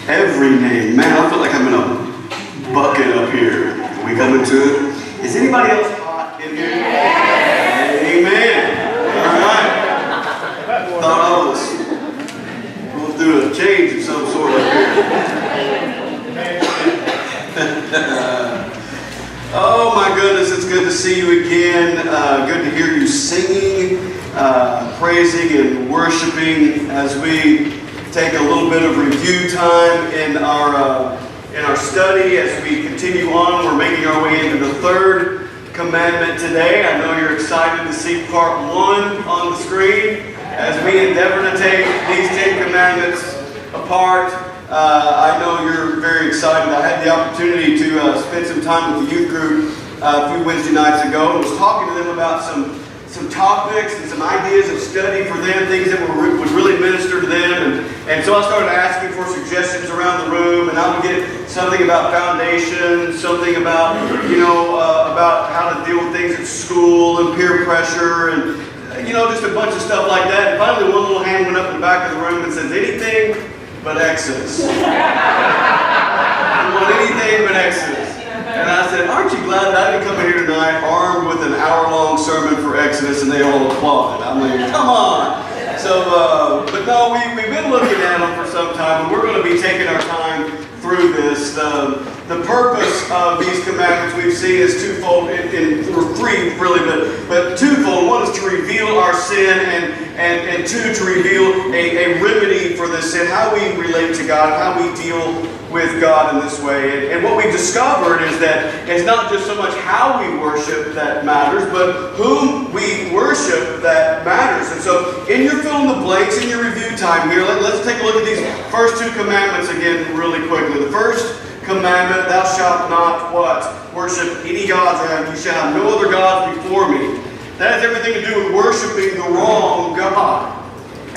Every name. Man, I feel like I'm in a bucket up here. Can we come into it? Is anybody else hot in here? Yes. Amen. All right. Thought I was going through a change of some sort up here. Oh my goodness, it's good to see you again. Good to hear you singing, praising and worshiping as we take a little bit of review time in our study. As we continue on, we're making our way into the third commandment today. I know you're excited to see part 1 on the screen as we endeavor to take these 10 commandments apart. I know you're very excited. I had the opportunity to spend some time with the youth group a few Wednesday nights ago and was talking to them about some topics and some ideas of study for them, things that would really minister to them. And so I started asking for suggestions around the room, and I would get something about foundation, something about, about how to deal with things at school and peer pressure and, just a bunch of stuff like that. And finally one little hand went up in the back of the room and says, anything but Exodus. I want anything but Exodus. And I said, aren't you glad that I didn't come in here tonight armed with an hour-long sermon for Exodus and they all applauded? I'm like, come on. So, but no, we've been looking at them for some time, and we're going to be taking our time through this. The purpose of these commandments we've seen is twofold, or three really, but twofold. One is to reveal our sin, and two, to reveal a remedy for this sin, how we relate to God, how we deal with God in this way. And what we discovered is that it's not just so much how we worship that matters, but whom we worship that matters. And so in your fill in the blanks, in your review time here, let's take a look at these first 2 commandments again really quickly. The first commandment, thou shalt not what? Worship any gods, and you shall have no other gods before me. That has everything to do with worshiping the wrong God.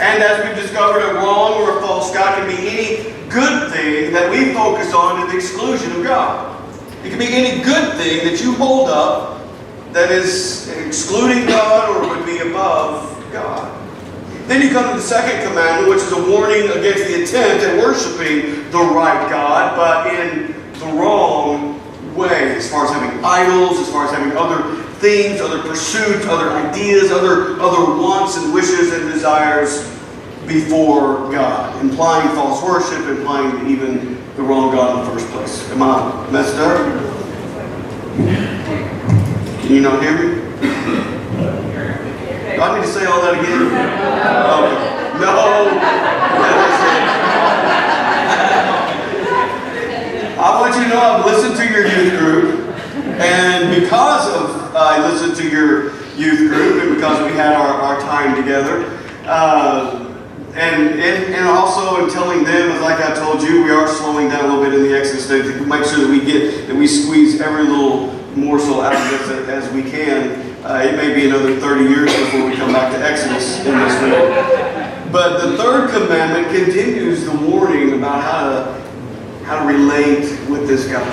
And as we've discovered, a wrong or a false God can be any good thing that we focus on to the exclusion of God. It can be any good thing that you hold up that is excluding God or would be above God. Then you come to the second commandment, which is a warning against the attempt at worshiping the right God, but in the wrong way, as far as having idols, as far as having other things, other pursuits, other ideas, other wants and wishes and desires before God, implying false worship, implying even the wrong God in the first place. Am I messed up? Can you not hear me? Do I need to say all that again? Okay. No. I want you to know I've listened to your youth group, and because of I listened to your youth group, and because we had our time together, and also in telling them, as like I told you, we are slowing down a little bit in the Exodus to make sure that we squeeze every little morsel out of this as we can. It may be another 30 years before we come back to Exodus in this way. But the third commandment continues the warning about how to relate with this God.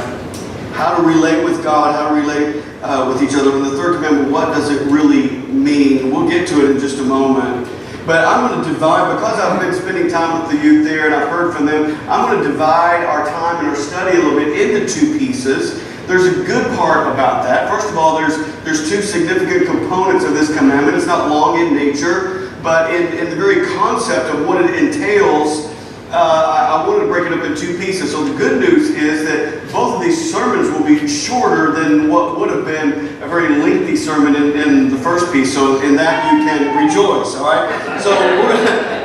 How to relate with God, how to relate with each other. And the third commandment, what does it really mean? We'll get to it in just a moment. But I'm going to divide, because I've been spending time with the youth there and I've heard from them, I'm going to divide our time and our study a little bit into 2 pieces. There's a good part about that. First of all, there's 2 significant components of this commandment. It's not long in nature, but in the very concept of what it entails, I wanted to break it up in 2 pieces. So the good news is that both of these sermons will be shorter than what would have been a very lengthy sermon in the first piece. So in that you can rejoice, all right? So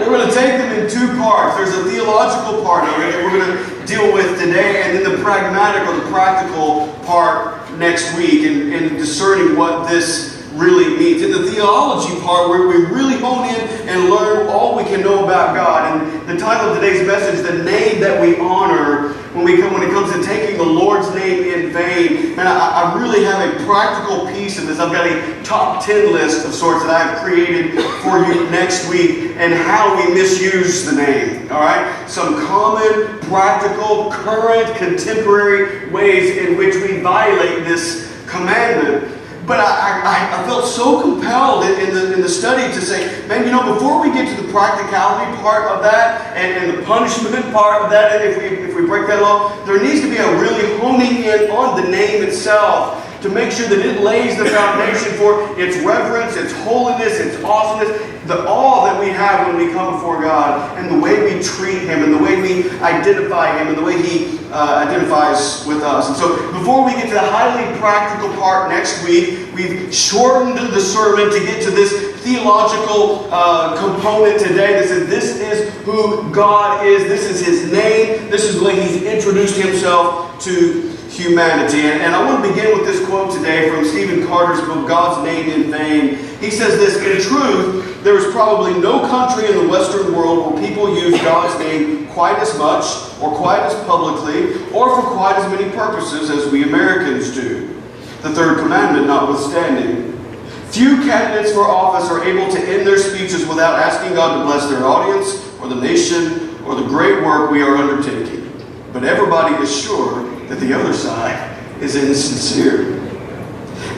we're going to take them in 2 parts. There's a theological part of it that we're going to deal with today, and then the pragmatic or the practical part next week in discerning what this really means. In the theology part, where we really hone in and learn all we can know about God. And the title of today's message, The Name That We Honor, when it comes to taking the Lord's name in vain. And I really have a practical piece of this. I've got a top 10 list of sorts that I've created for you next week, and how we misuse the name. All right? Some common, practical, current, contemporary ways in which we violate this commandment. But I felt so compelled in the study to say, man, before we get to the practicality part of that and the punishment part of that, if we break that law, there needs to be a really honing in on the name itself to make sure that it lays the foundation for its reverence, its holiness, its awesomeness, the awe that we have when we come before God, and the way we treat Him, and the way we identify Him, and the way He identifies with us. And so before we get to the highly practical part next week, we've shortened the sermon to get to this theological component today that says this is who God is, this is His name, this is the way He's introduced Himself to humanity. And I want to begin with this quote today from Stephen Carter's book, God's Name in Vain. He says this: in truth, there is probably no country in the Western world where people use God's name quite as much, or quite as publicly, or for quite as many purposes as we Americans do. The third commandment notwithstanding. Few candidates for office are able to end their speeches without asking God to bless their audience, or the nation, or the great work we are undertaking. But everybody is sure that the other side is insincere.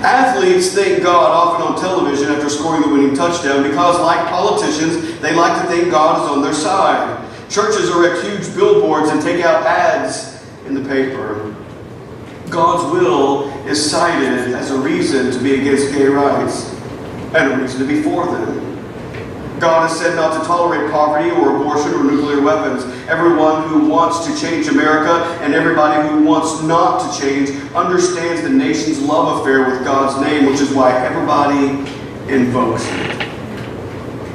Athletes thank God often on television after scoring the winning touchdown because, like politicians, they like to think God is on their side. Churches erect huge billboards and take out ads in the paper. God's will is cited as a reason to be against gay rights and a reason to be for them. God has said not to tolerate poverty or abortion or nuclear weapons. Everyone who wants to change America and everybody who wants not to change understands the nation's love affair with God's name, which is why everybody invokes it.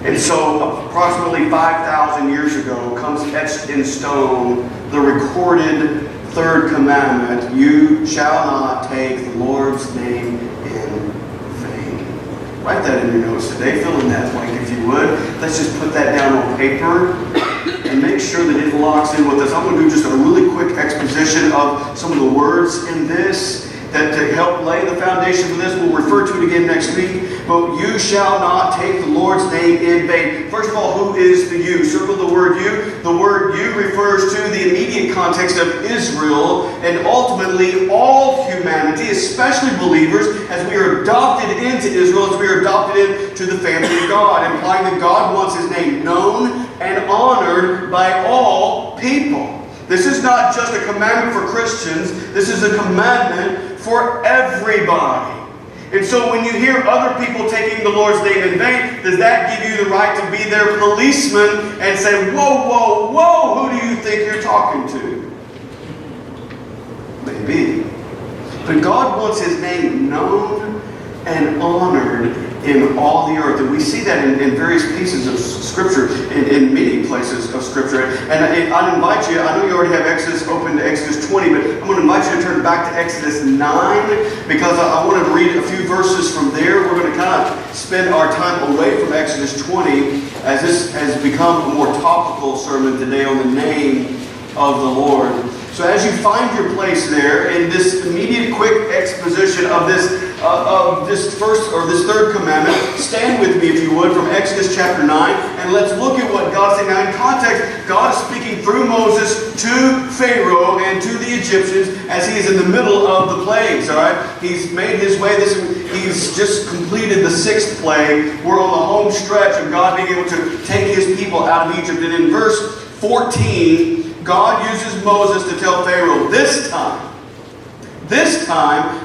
And so approximately 5,000 years ago comes etched in stone the recorded third commandment: you shall not take the Lord's name in vain. Write that in your notes today. Fill in that blank if you would. Let's just put that down on paper and make sure that it locks in with us. I'm going to do just a really quick exposition of some of the words in this that to help lay the foundation for this. We'll refer to it again next week. But you shall not take the Lord's name in vain. First of all, who is the you? Circle the word you. The word you refers to the immediate context of Israel and ultimately all humanity, especially believers, as we are adopted into Israel, as we are adopted into the family of God, implying that God wants His name known and honored by all people. This is not just a commandment for Christians. This is a commandment for everybody. And so when you hear other people taking the Lord's name in vain, does that give you the right to be their policeman and say, whoa, whoa, whoa, who do you think you're talking to? Maybe. But God wants His name known and honored in all the earth. And we see that in various pieces of Scripture, in many places of Scripture. And I'd invite you, I know you already have Exodus open to Exodus 20, but I'm going to invite you to turn back to Exodus 9 because I wanted to read a few verses from there. We're going to kind of spend our time away from Exodus 20 as this has become a more topical sermon today on the name of the Lord. So as you find your place there in this immediate quick exposition of this third commandment, stand with me if you would from Exodus chapter 9 and let's look at what God said. Now in context, God is speaking through Moses to Pharaoh and to the Egyptians as he is in the middle of the plagues. All right, he's made his way. He's just completed the 6th plague. We're on the home stretch of God being able to take His people out of Egypt. And in verse 14. God uses Moses to tell Pharaoh, this time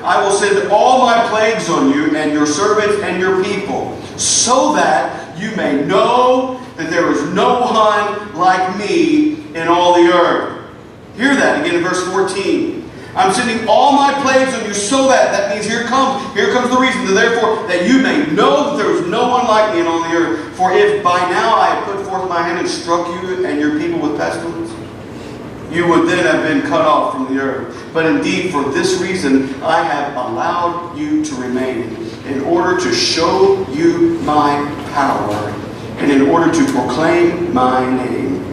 I will send all my plagues on you and your servants and your people, so that you may know that there is no one like me in all the earth. Hear that again in verse 14. I'm sending all my plagues on you so that means here comes the reason, therefore that you may know that there is no one like me in all the earth. For if by now I have put forth my hand and struck you and your people with pestilence, you would then have been cut off from the earth. But indeed, for this reason, I have allowed you to remain, in order to show you my power, and in order to proclaim my name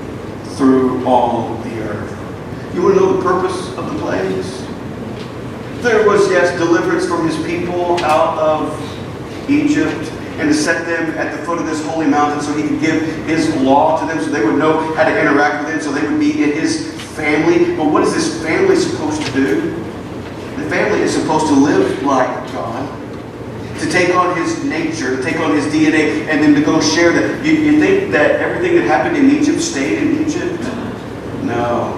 through all the earth. You want to know the purpose of the plagues? There was, yes, deliverance from His people out of Egypt, and to set them at the foot of this holy mountain so He could give His law to them, so they would know how to interact with Him, so they would be in His family. But what is this family supposed to do? The family is supposed to live like God to take on his nature, to take on his DNA, and then to go share that. You think that everything that happened in Egypt stayed in Egypt? No.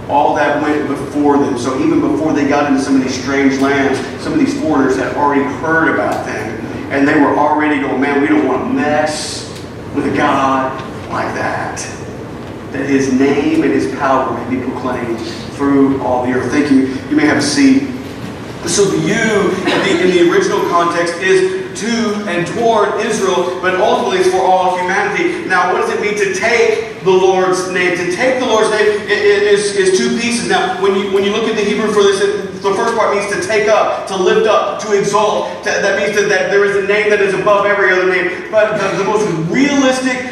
All that went before them. So even before they got into some of these strange lands, some of these foreigners had already heard about them. And they were already going, man, we don't want to mess with a God like that. That his name and his power may be proclaimed through all the earth. Thank you. You may have a seat. So the you in the original context is to and toward Israel, but ultimately it's for all humanity. Now, what does it mean to take the Lord's name? To take the Lord's name is two pieces. Now, when you look at the Hebrew for this, the first part means to take up, to lift up, to exalt. That means that there is a name that is above every other name. But the most realistic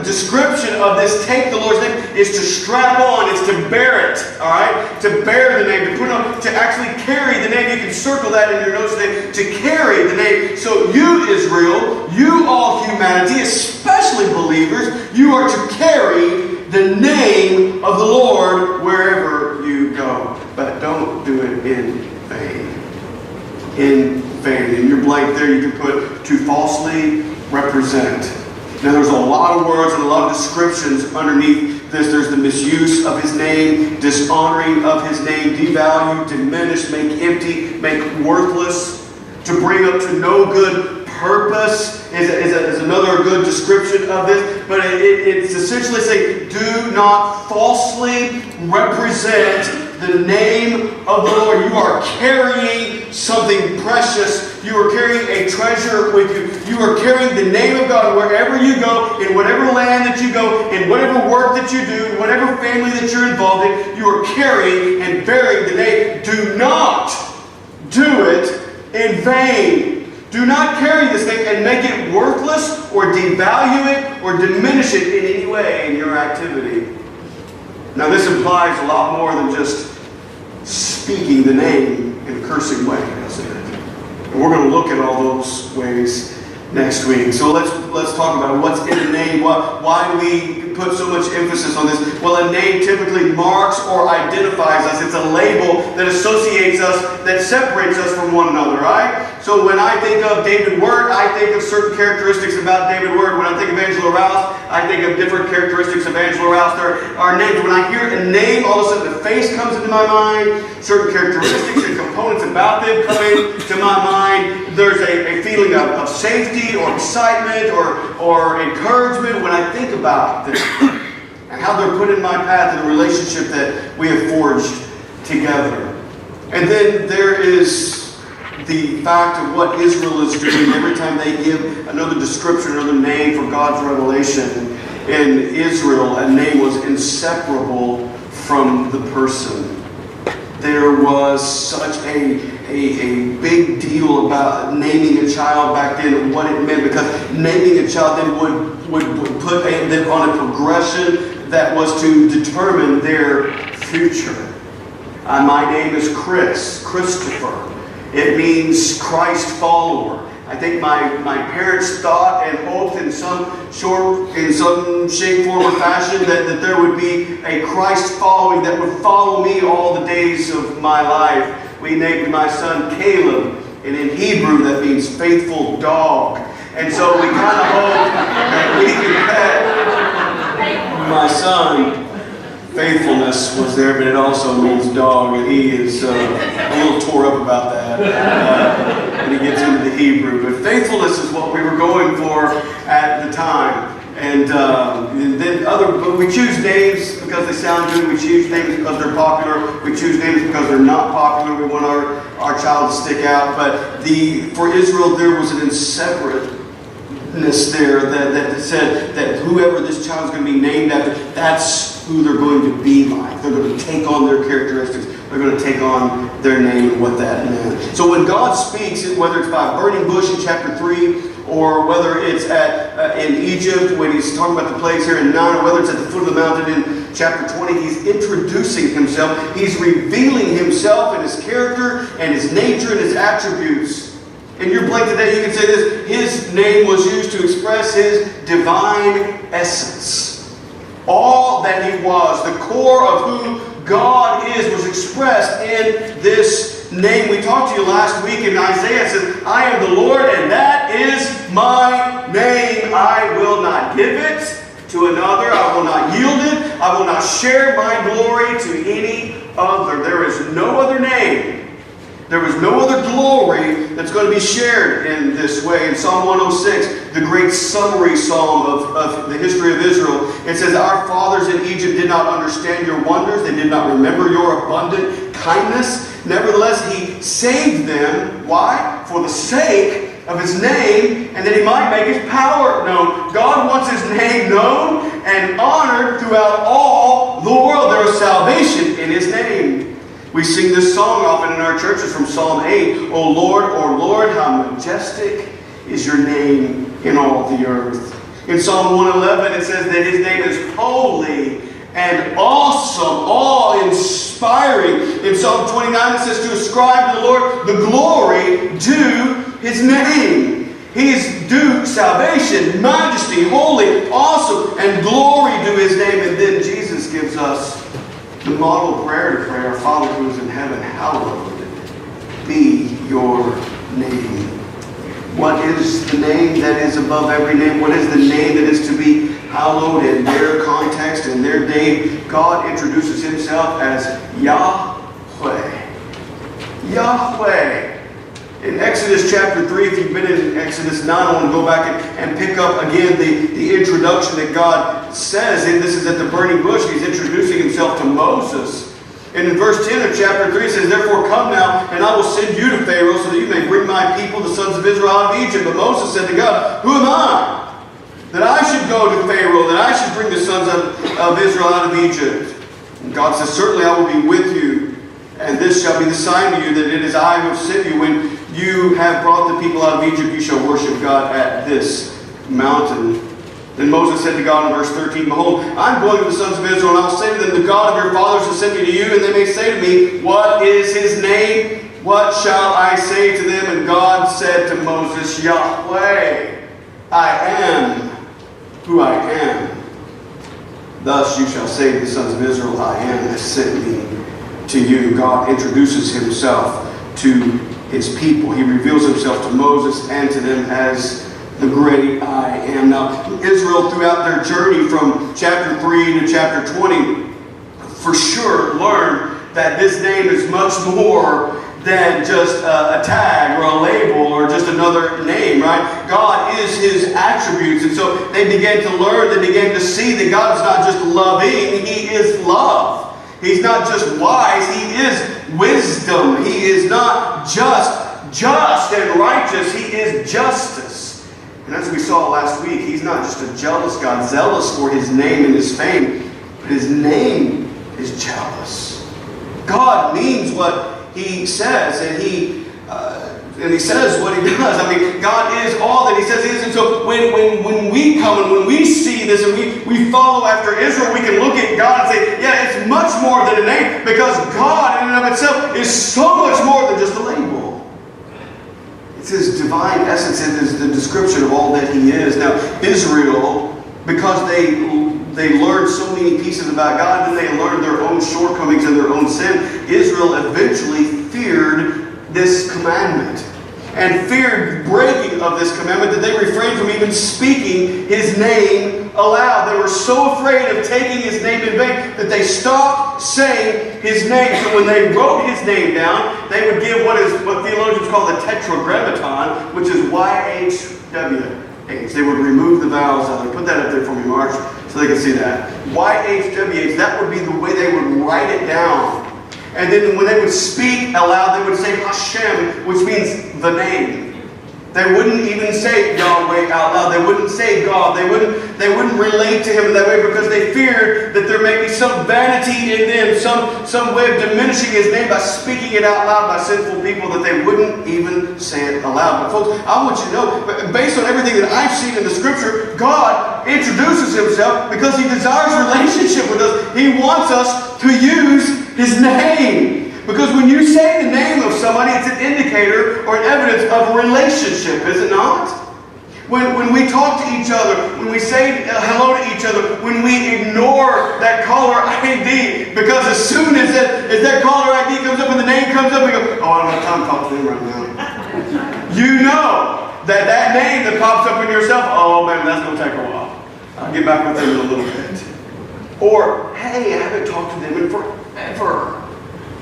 description of this take the Lord's name is to strap on, is to bear it, all right? To bear the name, to put on, to actually carry the name. You can circle that in your notes today, to carry the name. So you, Israel, you all humanity, especially believers, you are to carry the name of the Lord wherever you go. But don't do it in vain. In vain. In your blank there you can put to falsely represent. Now there's a lot of words and a lot of descriptions underneath this. There's the misuse of his name, dishonoring of his name, devalue, diminish, make empty, make worthless, to bring up to no good purpose is another good description of this. But it's essentially saying, do not falsely represent the name of the Lord. You are carrying something precious. You are carrying a treasure with you. You are carrying the name of God wherever you go, in whatever land that you go, in whatever work that you do, in whatever family that you're involved in. You are carrying and bearing the name. Do not do it in vain. Do not carry this thing and make it worthless or devalue it or diminish it in any way in your activity. Now this implies a lot more than just speaking the name in a cursing way, doesn't it? And we're going to look at all those ways next week. So let's talk about what's in a name. Why do we put so much emphasis on this? Well, a name typically marks or identifies us. It's a label that associates us, that separates us from one another, right? So when I think of David Wirt, I think of certain characteristics about David Wirt. When I think of Angela Rouse, I think of different characteristics of Angela Rouse. There are names. When I hear a name, all of a sudden the face comes into my mind. Certain characteristics and components about them come into my mind. There's a feeling of safety or excitement or encouragement when I think about them and how they're put in my path and the relationship that we have forged together. And then there is the fact of what Israel is doing every time they give another description, another name for God's revelation. In Israel, a name was inseparable from the person. There was such a big deal about naming a child back then and what it meant, because naming a child then would put them on a progression that was to determine their future. My name is Christopher. It means Christ follower. I think my parents thought and hoped in some shape, form, or fashion that there would be a Christ following that would follow me all the days of my life. We named my son Caleb, and in Hebrew that means faithful dog. And so we kind of hope that we can pet my son. Faithfulness was there, but it also means dog, and he is a little tore up about that when he gets into the Hebrew. But faithfulness is what we were going for at the time. And then but we choose names because they sound good. We choose names because they're popular. We choose names because they're not popular. We want our child to stick out. But for Israel, there was an inseparateness there that said that whoever this child is going to be named after, that's who they're going to be like. They're going to take on their characteristics. They're going to take on their name and what that meant. So when God speaks, whether it's by a burning bush in chapter 3, or whether it's in Egypt when he's talking about the plagues here in 9, or whether it's at the foot of the mountain in chapter 20, he's introducing himself. He's revealing himself and his character and his nature and his attributes. In your blank today, you can say this: his name was used to express his divine essence. All that he was, the core of who God is, was expressed in this name. We talked to you last week in Isaiah. It says, I am the Lord, and that is my name. I will not give it to another. I will not yield it. I will not share my glory to any other. There is no other name. There is no other glory that's going to be shared in this way. In Psalm 106, the great summary psalm of the history of Israel, it says, our fathers in Egypt did not understand your wonders. They did not remember your abundant kindness. Nevertheless, he saved them. Why? For the sake of his name, and that he might make his power known. God wants his name known and honored throughout all the world. There is salvation in his name. We sing this song often in our churches from Psalm 8. O Lord, how majestic is your name in all the earth. In Psalm 111, it says that his name is holy and awesome, awe-inspiring. In Psalm 29, it says to ascribe to the Lord the glory due his name. He is due salvation, majesty, holy, awesome, and glory due his name. And then Jesus gives us the model prayer to pray, our Father who is in heaven, hallowed be your name. What is the name that is above every name? What is the name that is to be hallowed? In their context, in their day, God introduces himself as Yahweh. Yahweh. In Exodus chapter 3, if you've been in Exodus 9, I want to go back and pick up again the introduction that God says. And this is at the burning bush. He's introducing himself to Moses. And in verse 10 of chapter 3, it says, therefore come now, and I will send you to Pharaoh, so that you may bring my people, the sons of Israel, out of Egypt. But Moses said to God, who am I, that I should go to Pharaoh, that I should bring the sons of Israel out of Egypt? And God says, certainly I will be with you, and this shall be the sign to you that it is I who have sent you. When you have brought the people out of Egypt, you shall worship God at this mountain. Then Moses said to God in verse 13, behold, I'm going to the sons of Israel, and I will say to them, the God of your fathers has sent me to you, and they may say to me, what is his name? What shall I say to them? And God said to Moses, Yahweh, I am who I am. Thus you shall say to the sons of Israel, I am has sent me to you. God introduces himself to his people. He reveals himself to Moses and to them as the great I am. Now, Israel, throughout their journey from chapter 3 to chapter 20, for sure learned that this name is much more than just a tag or a label or just another name, right? God is his attributes. And so they began to learn, they began to see that God is not just loving, he is love. He's not just wise, he is wisdom. He is not just and righteous, he is justice. And as we saw last week, he's not just a jealous God, zealous for his name and his fame, but his name is jealous. God means what he says, and he says what he does. I mean, God is all that he says he is. And so when we come and when we see this and we follow after Israel, we can look at God and say, yeah, it's much more than a name, because God in and of itself is so much more than just a label. It's his divine essence. It is the description of all that he is. Now, Israel, because they learned so many pieces about God, then they learned their own shortcomings and their own sin. Israel eventually feared this commandment and feared breaking of this commandment that they refrained from even speaking his name aloud. They were so afraid of taking his name in vain that they stopped saying his name. So when they wrote his name down, they would give what theologians call the tetragrammaton, which is YHWH. They would remove the vowels out there. Put that up there for me, Mark, so they can see that. YHWH, that would be the way they would write it down. And then when they would speak aloud, they would say Hashem, which means the name. They wouldn't even say Yahweh out loud. They wouldn't say God. They wouldn't relate to him in that way, because they feared that there may be some vanity in them, some way of diminishing his name by speaking it out loud by sinful people, that they wouldn't even say it aloud. But folks, I want you to know, based on everything that I've seen in the scripture, God introduces himself because he desires a relationship with us. He wants us to use his name. Because when you say the name of somebody, it's an indicator or an evidence of a relationship, is it not? When we talk to each other, when we say hello to each other, when we ignore that caller ID, because as soon as that caller ID comes up and the name comes up, we go, oh, I don't have time to talk to them right now. You know that name that pops up in yourself, oh man, that's going to take a while. I'll get back with them in a little bit. Or, hey, I haven't talked to them in forever.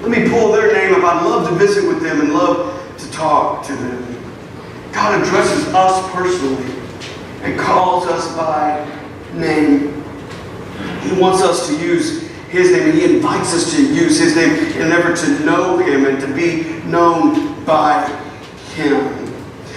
Let me pull their name up. I'd love to visit with them and love to talk to them. God addresses us personally and calls us by name. He wants us to use His name, and He invites us to use His name in an effort to know Him and to be known by Him.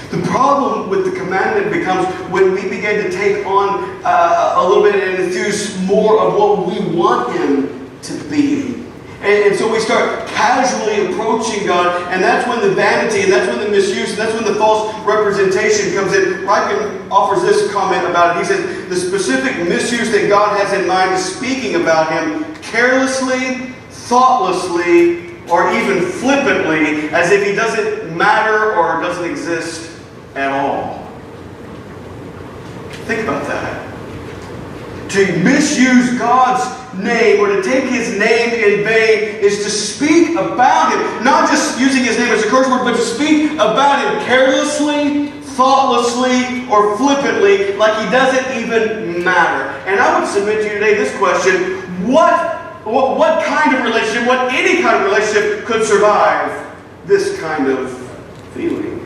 The problem with the commandment becomes when we begin to take on a little bit and infuse more of what we want Him to be. And so we start casually approaching God, and that's when the vanity, and that's when the misuse, and that's when the false representation comes in. Ryken offers this comment about it. He says, the specific misuse that God has in mind is speaking about Him carelessly, thoughtlessly, or even flippantly, as if He doesn't matter or doesn't exist at all. Think about that. To misuse God's name or to take His name in vain is to speak about Him, not just using His name as a curse word, but to speak about Him carelessly, thoughtlessly, or flippantly, like He doesn't even matter. And I would submit to you today this question: what kind of relationship, any kind of relationship could survive this kind of feeling?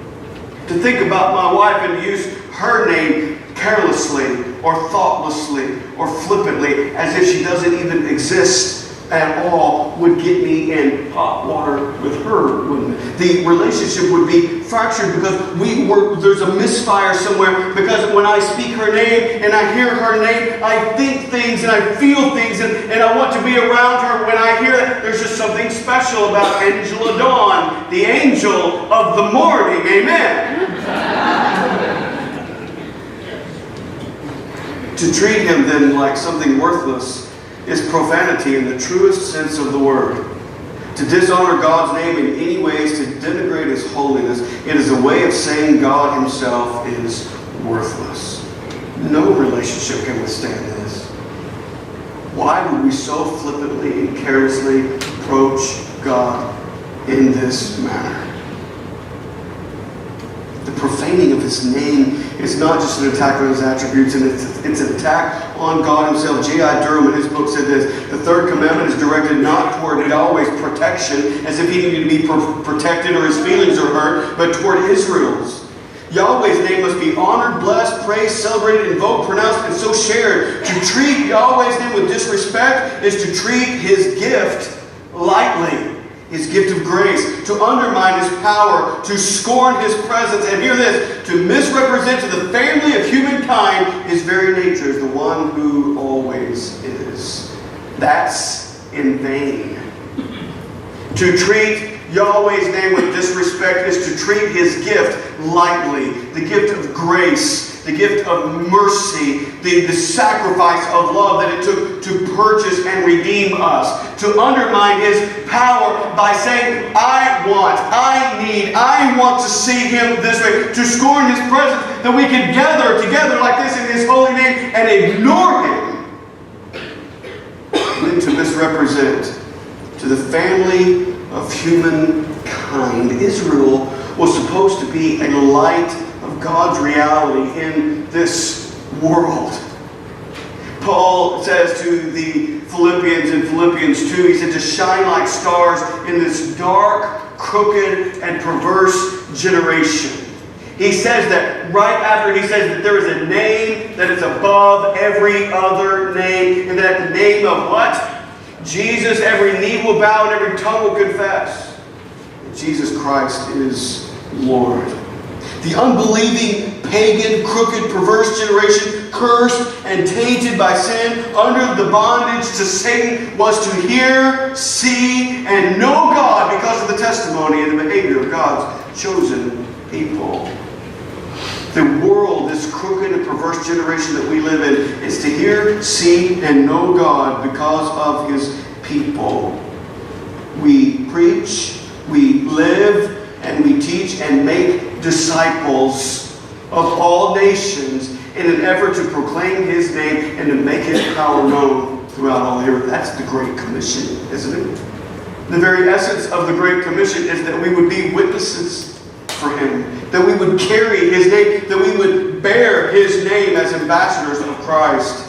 To think about my wife and use her name carelessly or thoughtlessly or flippantly as if she doesn't even exist at all would get me in hot water with her, wouldn't it? The relationship would be fractured because there's a misfire somewhere, because when I speak her name and I hear her name, I think things and I feel things and I want to be around her. When I hear that, there's just something special about Angela Dawn, the angel of the morning. Amen. To treat Him then like something worthless is profanity in the truest sense of the word. To dishonor God's name in any way is to denigrate His holiness. It is a way of saying God Himself is worthless. No relationship can withstand this. Why would we so flippantly and carelessly approach God in this manner? The profaning of His name is not just an attack on His attributes, and it's an attack on God Himself. J.I. Durham in his book said this: the third commandment is directed not toward Yahweh's protection, as if He needed to be protected or His feelings are hurt, but toward Israel's. Yahweh's name must be honored, blessed, praised, celebrated, invoked, pronounced, and so shared. To treat Yahweh's name with disrespect is to treat His gift lightly. His gift of grace, to undermine His power, to scorn His presence, and hear this, to misrepresent to the family of humankind His very nature as the one who always is. That's in vain. To treat Yahweh's name with disrespect is to treat His gift lightly, the gift of grace, the gift of mercy, the sacrifice of love that it took to purchase and redeem us. To undermine His power by saying, I want to see Him this way. To scorn His presence, that we can gather together like this in His holy name and ignore Him. And then to misrepresent to the family of humankind. Israel was supposed to be a light of God's reality in this world. Paul says to the Philippians in Philippians 2, he said, to shine like stars in this dark, crooked, and perverse generation. He says that right after he says that there is a name that is above every other name, and that the name of what? Jesus, every knee will bow and every tongue will confess that Jesus Christ is Lord. The unbelieving, pagan, crooked, perverse generation, cursed and tainted by sin, under the bondage to Satan, was to hear, see, and know God because of the testimony and the behavior of God's chosen people. The world, this crooked and perverse generation that we live in, is to hear, see, and know God because of His people. We preach, we live, and we teach and make disciples of all nations in an effort to proclaim his name and to make his power known throughout all the earth. That's the Great Commission, isn't it? The very essence of the Great Commission is that we would be witnesses for him, that we would carry his name, that we would bear his name as ambassadors of Christ.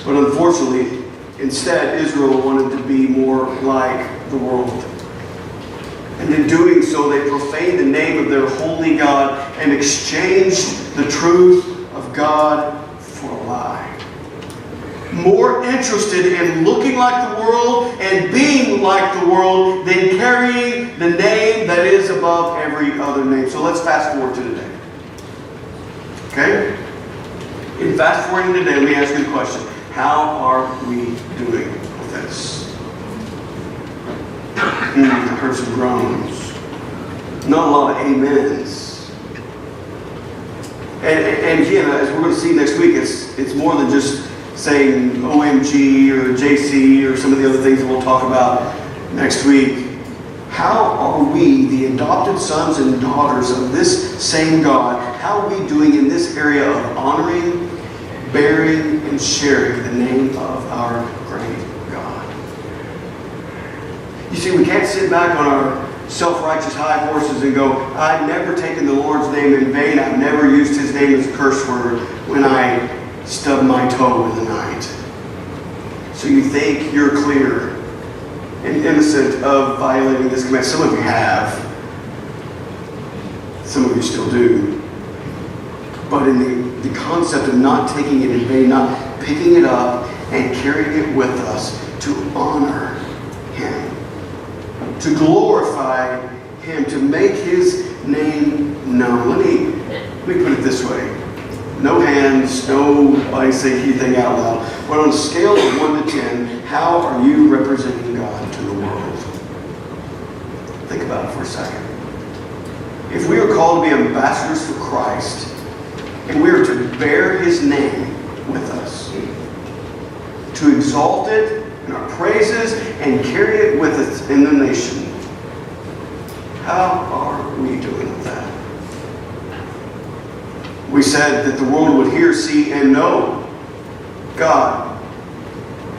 But unfortunately, instead, Israel wanted to be more like the world. And in doing so, they profaned the name of their holy God and exchanged the truth of God for a lie. More interested in looking like the world and being like the world than carrying the name that is above every other name. So let's fast forward to today. Okay? In fast forwarding today, let me ask you the question. How are we doing with this? I heard some groans. Not a lot of amens. And again, as we're going to see next week, it's more than just saying OMG or JC or some of the other things that we'll talk about next week. How are we, the adopted sons and daughters of this same God, how are we doing in this area of honoring, bearing, and sharing the name of our great God? You see, we can't sit back on our self-righteous high horses and go, I've never taken the Lord's name in vain. I've never used his name as a curse word when I stubbed my toe in the night. So you think you're clear and innocent of violating this command. Some of you have. Some of you still do. But in the concept of not taking it in vain, not picking it up and carrying it with us to honor him, to glorify him, to make his name known. Let me put it this way. No hands, nobody say anything out loud. But on a scale of 1 to 10, how are you representing God to the world? Think about it for a second. If we are called to be ambassadors for Christ, and we are to bear his name with us, to exalt it in our praises and carry it with us in the nation, how are we doing with that? We said that the world would hear, see, and know God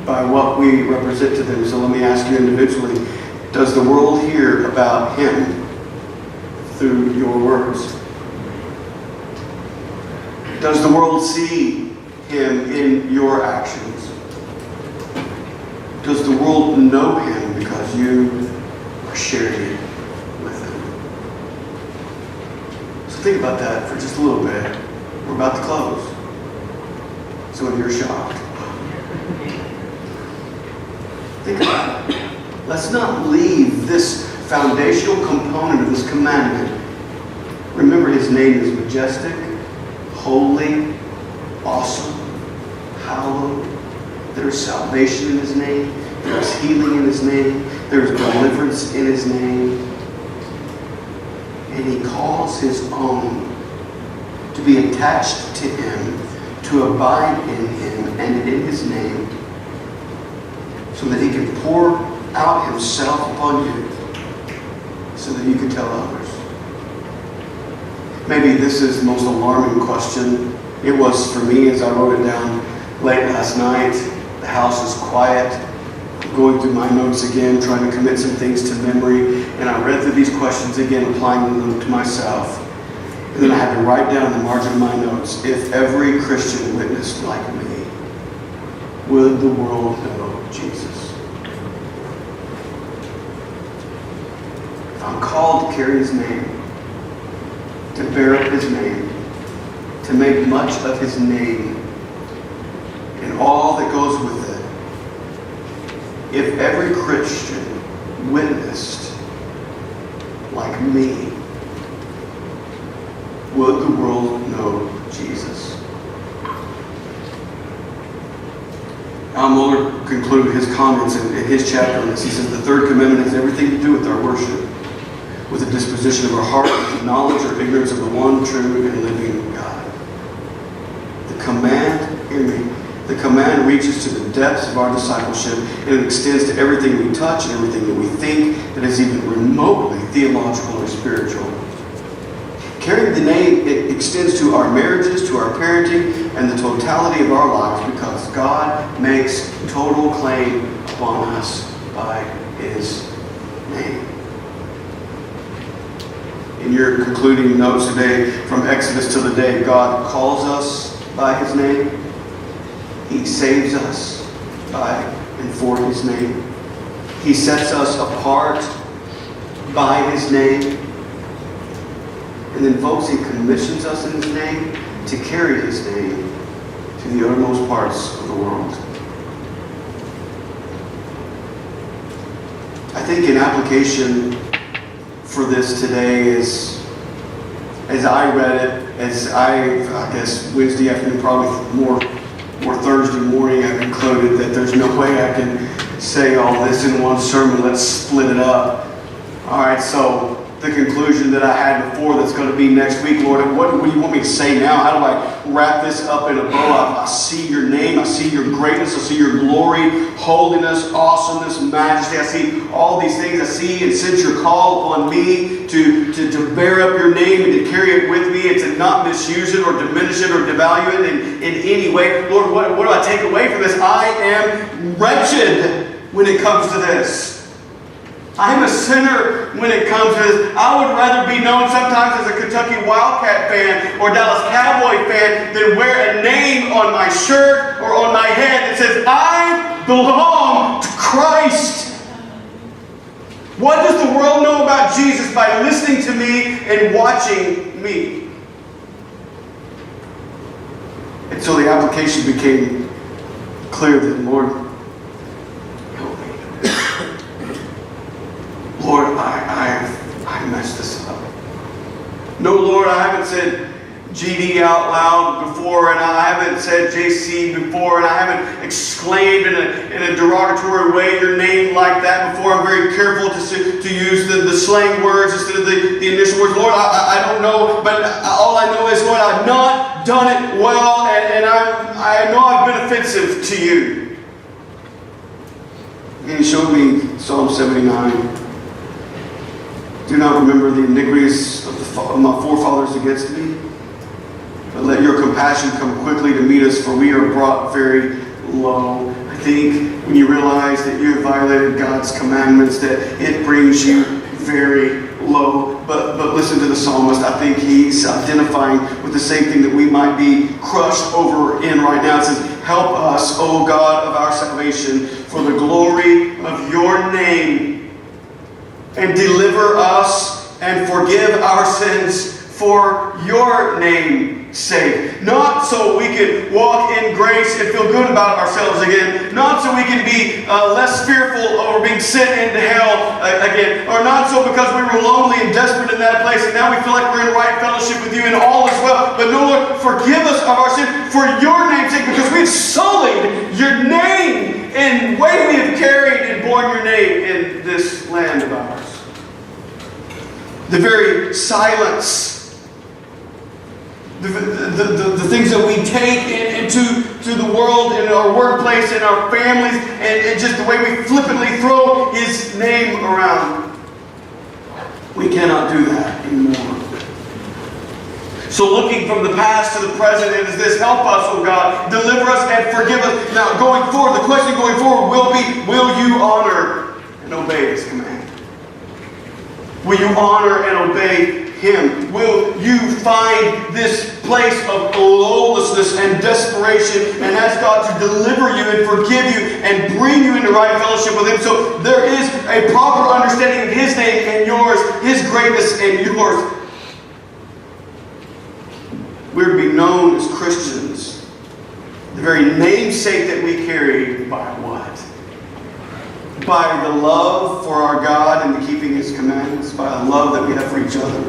by what we represent to them. So let me ask you individually, does the world hear about him through your words? Does the world see him in your actions? Does the world know him because you are sharing it with them? So think about that for just a little bit. We're about to close. Some of you are shocked. Think about it. Let's not leave this foundational component of this commandment. Remember, his name is majestic, holy, awesome, hallowed. There is salvation in his name. There is healing in his name. There is deliverance in his name. And he calls his own to be attached to him, to abide in him and in his name, so that he can pour out himself upon you, so that you can tell others. Maybe this is the most alarming question. It was for me as I wrote it down late last night. The house is quiet. I'm going through my notes again, trying to commit some things to memory. And I read through these questions again, applying them to myself. And then I had to write down in the margin of my notes, if every Christian witnessed like me, would the world know Jesus? If I'm called to carry his name, to bear up his name, to make much of his name, and all that goes with it, if every Christian witnessed like me, would the world know Jesus? Al Mohler concluded his comments in his chapter on this. He says, the third commandment has everything to do with our worship, with the disposition of our heart, with the knowledge or ignorance of the one true and living God. The command, hear me, the command reaches to the depths of our discipleship, and it extends to everything we touch and everything that we think that is even remotely theological or spiritual. Carrying the name, it extends to our marriages, to our parenting, and the totality of our lives, because God makes total claim upon us by His name. In your concluding notes today, from Exodus to the day God calls us by His name, He saves us by and for His name. He sets us apart by His name. And then, folks, He commissions us in His name to carry His name to the uttermost parts of the world. I think an application for this today is, as I read it, I guess Wednesday afternoon, probably more Thursday morning, I concluded that there's no way I can say all this in one sermon. Let's split it up. All right, so the conclusion that I had before that's going to be next week, Lord, what do you want me to say now? How do I wrap this up in a bow? I see your name. I see your greatness. I see your glory, holiness, awesomeness, majesty. I see all these things. I see and sense your call upon me to bear up your name and to carry it with me and to not misuse it or diminish it or devalue it in any way. Lord, what do I take away from this? I am wretched when it comes to this. I am a sinner when it comes to this. I would rather be known sometimes as a Kentucky Wildcat fan or Dallas Cowboy fan than wear a name on my shirt or on my head that says, I belong to Christ. What does the world know about Jesus by listening to me and watching me? And so the application became clear then, Lord, Lord, I messed this up. No, Lord, I haven't said GD out loud before, and I haven't said JC before, and I haven't exclaimed in a derogatory way your name like that before. I'm very careful to use the slang words instead of the initial words. Lord, I don't know, but all I know is, Lord, I've not done it well, and I know I've been offensive to you. And He showed me Psalm 79. Do not remember the iniquities of my forefathers against me, but let your compassion come quickly to meet us, for we are brought very low. I think when you realize that you have violated God's commandments, that it brings you very low. But listen to the psalmist. I think he's identifying with the same thing that we might be crushed over in right now. It says, help us, O God of our salvation, for the glory of your name, and deliver us and forgive our sins for your name's sake. Not so we can walk in grace and feel good about ourselves again. Not so we can be less fearful over being sent into hell again. Or not so because we were lonely and desperate in that place and now we feel like we're in right fellowship with you and all is well. But no, Lord, forgive us of our sin for your name's sake, because we've sullied your name in the way we have carried and borne your name in this land of ours. The very silence, the things that we take into the world, in our workplace, in our families, and just the way we flippantly throw His name around. We cannot do that anymore. So looking from the past to the present, it is this: help us, oh God, deliver us and forgive us. Now going forward, the question going forward will be, will you honor and obey His command? Will you honor and obey Him? Will you find this place of lawlessness and desperation and ask God to deliver you and forgive you and bring you into right fellowship with Him? So there is a proper understanding of His name and yours, His greatness and yours. We're to be known as Christians. The very namesake that we carry by what? By the love for our God and the keeping His commandments, by the love that we have for each other,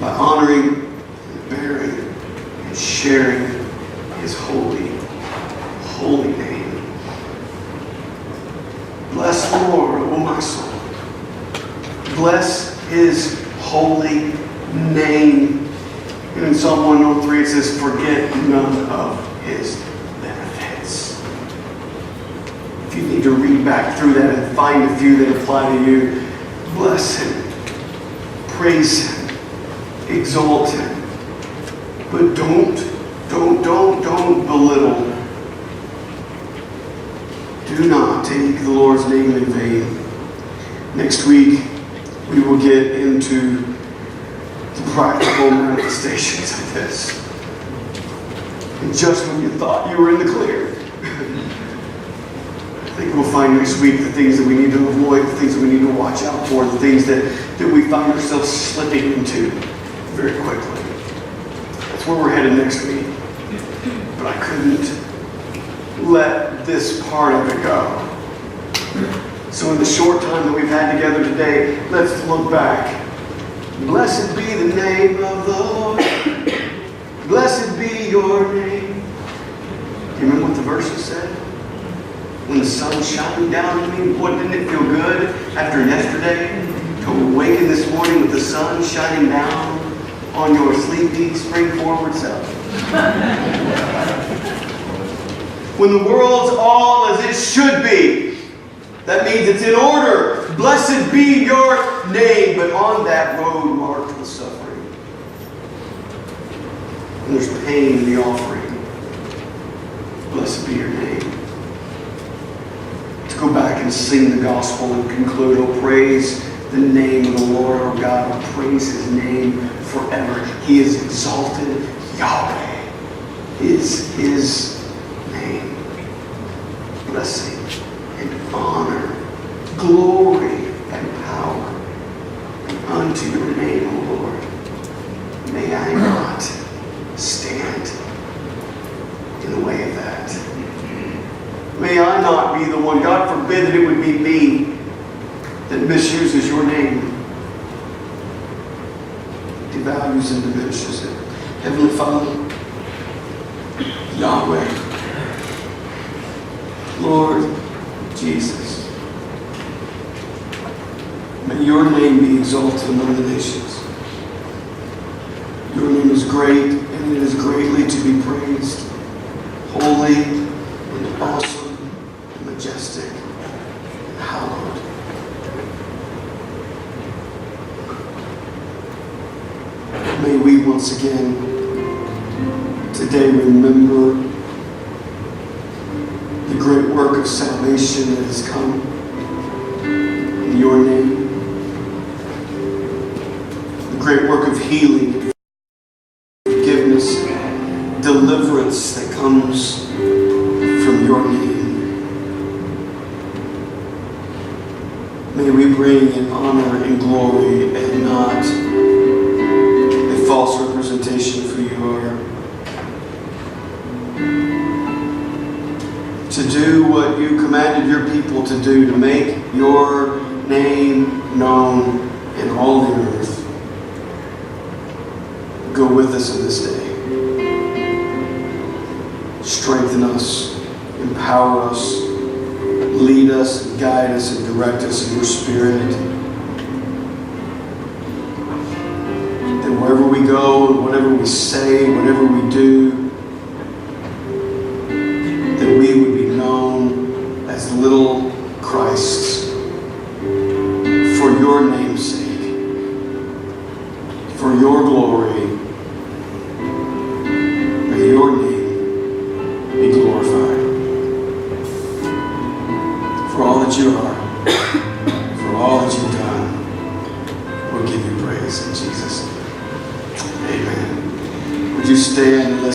by honoring and bearing and sharing His holy name. Bless the Lord, O my soul. Bless His holy name. And in Psalm 103 it says, forget none of His benefits. If you need to read back through that and find a few that apply to you, bless Him. Praise Him. exalt Him. But don't belittle. Do not take the Lord's name in vain. Next week, we will get into the practical manifestations of this. And just when you thought you were in the clear, I think we'll find next week the things that we need to avoid, the things that we need to watch out for, the things that we find ourselves slipping into very quickly. That's where we're headed next week. But I couldn't let this part of it go. So in the short time that we've had together today, let's look back. Blessed be the name of the Lord. Blessed be your name. Do you remember what the verses said? When the sun's shining down on me, what didn't it feel good after yesterday to awaken this morning with the sun shining down on your sleepy, spring-forward self? When the world's all as it should be, that means it's in order. Blessed be your name. But on that road marked with suffering, and there's pain in the offering, blessed be your name. To go back and sing the gospel and conclude, oh, praise the name of the Lord our God. Oh, praise His name forever. He is exalted. Yahweh is His name. Blessing and honor, glory and power unto your name, O Lord. May I not stand in the way of that. May I not be the one, God forbid that it would be me that misuses your name, devalues and diminishes it. Heavenly Father, Yahweh, Lord Jesus, may your name be exalted among the nations. Your name is great, and it is greatly to be praised. Holy and awesome and majestic and hallowed. May we once again today remember the great work of salvation that has come in your name. The great work of healing, forgiveness, deliverance that comes from your name. May we bring in honor and glory and not a false representation for you are. To do what you commanded your people to do, to make your name known in all the earth. Go with us in this day. Strengthen us, empower us, lead us, and guide us, and direct us in your Spirit. That wherever we go, whatever we say, whatever we do, that we would be known as little Christs for your name's sake, for your glory. May your name be glorified. For all that you are, for all that you've done, we'll give you praise in Jesus' name. Amen. Would you stand and listen?